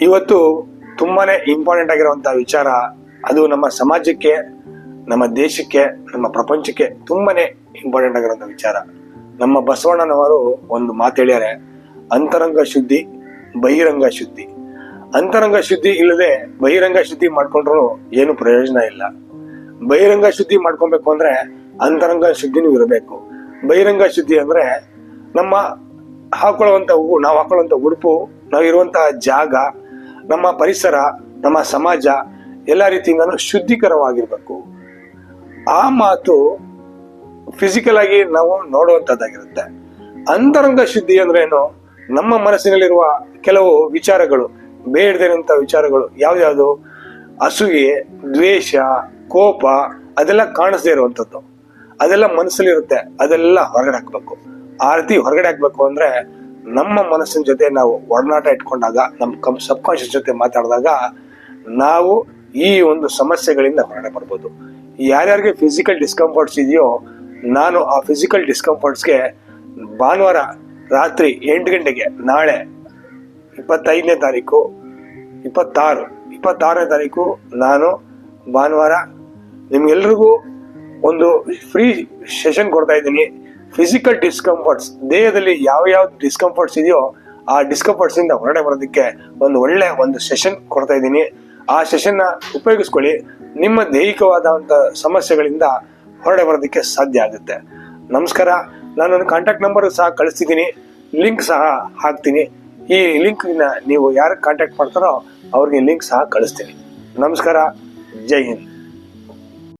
ಇವತ್ತು ತುಂಬಾನೇ ಇಂಪಾರ್ಟೆಂಟ್ ಆಗಿರುವಂತಹ ವಿಚಾರ. ಅದು ನಮ್ಮ ಸಮಾಜಕ್ಕೆ, ನಮ್ಮ ದೇಶಕ್ಕೆ, ನಮ್ಮ ಪ್ರಪಂಚಕ್ಕೆ ತುಂಬಾನೇ ಇಂಪಾರ್ಟೆಂಟ್ ಆಗಿರುವಂತಹ ವಿಚಾರ. ನಮ್ಮ ಬಸವಣ್ಣನವರು ಒಂದು ಮಾತು ಹೇಳ್ಯಾರೆ, ಅಂತರಂಗ ಶುದ್ಧಿ, ಬಹಿರಂಗ ಶುದ್ಧಿ. ಅಂತರಂಗ ಶುದ್ಧಿ ಇಲ್ಲದೆ ಬಹಿರಂಗ ಶುದ್ಧಿ ಮಾಡ್ಕೊಂಡ್ರು ಏನು ಪ್ರಯೋಜನ ಇಲ್ಲ. ಬಹಿರಂಗ ಶುದ್ಧಿ ಮಾಡ್ಕೊಬೇಕು ಅಂದ್ರೆ ಅಂತರಂಗ ಶುದ್ಧಿನೂ ಇರಬೇಕು. ಬಹಿರಂಗ ಶುದ್ಧಿ ಅಂದ್ರೆ ನಮ್ಮ ನಾವು ಹಾಕೊಳ್ಳುವಂತ ಉಡುಪು, ನಾವಿರುವಂತಹ ಜಾಗ, ನಮ್ಮ ಪರಿಸರ, ನಮ್ಮ ಸಮಾಜ ಎಲ್ಲ ರೀತಿಯಿಂದನೂ ಶುದ್ಧೀಕರವಾಗಿರ್ಬೇಕು. ಆ ಮಾತು ಫಿಸಿಕಲ್ ಆಗಿ ನಾವು ನೋಡುವಂತದ್ದಾಗಿರುತ್ತೆ. ಅಂತರಂಗ ಶುದ್ಧಿ ಅಂದ್ರೆ ಏನು? ನಮ್ಮ ಮನಸ್ಸಿನಲ್ಲಿರುವ ಕೆಲವು ವಿಚಾರಗಳು, ಬೇಡದಿರುವಂತ ವಿಚಾರಗಳು ಯಾವ್ಯಾವುದು, ಅಸೂಯೆ, ದ್ವೇಷ, ಕೋಪ, ಅದೆಲ್ಲ ಕಾಣಿಸದೇ ಇರುವಂತದ್ದು, ಅದೆಲ್ಲ ಮನಸ್ಸಲ್ಲಿರುತ್ತೆ. ಅದೆಲ್ಲ ಹೊರಗಡೆ ಹಾಕ್ಬೇಕು. ಆ ರೀತಿ ಹೊರಗಡೆ ಹಾಕ್ಬೇಕು ಅಂದ್ರೆ ನಮ್ಮ ಮನಸ್ಸಿನ ಜೊತೆ ನಾವು ಒಡನಾಟ ಇಟ್ಕೊಂಡಾಗ, ನಮ್ಮ ಸಬ್ ಕಾನ್ಶಿಯಸ್ ಜೊತೆ ಮಾತಾಡಿದಾಗ ನಾವು ಈ ಒಂದು ಸಮಸ್ಯೆಗಳಿಂದ ಹೊರಗಡೆ ಬರ್ಬೋದು. ಯಾರ್ಯಾರಿಗೆ ಫಿಸಿಕಲ್ ಡಿಸ್ಕಂಫರ್ಟ್ಸ್ ಇದೆಯೋ, ನಾನು ಆ ಫಿಸಿಕಲ್ ಡಿಸ್ಕಂಫರ್ಟ್ಸ್ಗೆ ಭಾನುವಾರ ರಾತ್ರಿ 8 ಗಂಟೆಗೆ, ನಾಳೆ 25ನೇ ತಾರೀಕು, 26ನೇ ತಾರೀಕು ನಾನು ಭಾನುವಾರ ನಿಮ್ಗೆಲ್ರಿಗೂ ಒಂದು ಫ್ರೀ ಸೆಷನ್ ಕೊಡ್ತಾ ಇದ್ದೀನಿ. ಫಿಸಿಕಲ್ ಡಿಸ್ಕಂಫರ್ಟ್ಸ್, ದೇಹದಲ್ಲಿ ಯಾವ ಡಿಸ್ಕಂಫರ್ಟ್ಸ್ ಇದೆಯೋ ಆ ಡಿಸ್ಕಂಫರ್ಟ್ಸ್ ಇಂದ ಹೊರಗಡೆ ಬರೋದಕ್ಕೆ ಒಳ್ಳೆ ಸೆಷನ್ ಕೊಡ್ತಾ ಇದ್ದೀನಿ. ಆ ಸೆಷನ್ ನ ಉಪಯೋಗಿಸ್ಕೊಳ್ಳಿ. ನಿಮ್ಮ ದೈಹಿಕವಾದಂತ ಸಮಸ್ಯೆಗಳಿಂದ ಹೊರಗಡೆ ಬರೋದಕ್ಕೆ ಸಾಧ್ಯ ಆಗುತ್ತೆ. ನಮಸ್ಕಾರ. ನಾನು ಕಾಂಟ್ಯಾಕ್ಟ್ ನಂಬರ್ ಸಹ ಕಳಿಸ್ತಿದ್ದೀನಿ, ಲಿಂಕ್ ಸಹ ಹಾಕ್ತೀನಿ. ಈ ಲಿಂಕ್ ನೀವು ಯಾರು ಕಾಂಟ್ಯಾಕ್ಟ್ ಮಾಡ್ತಾರೋ ಅವ್ರಿಗೆ ಲಿಂಕ್ ಸಹ ಕಳಿಸ್ತೀನಿ. ನಮಸ್ಕಾರ. ಜೈ ಹಿಂದ್.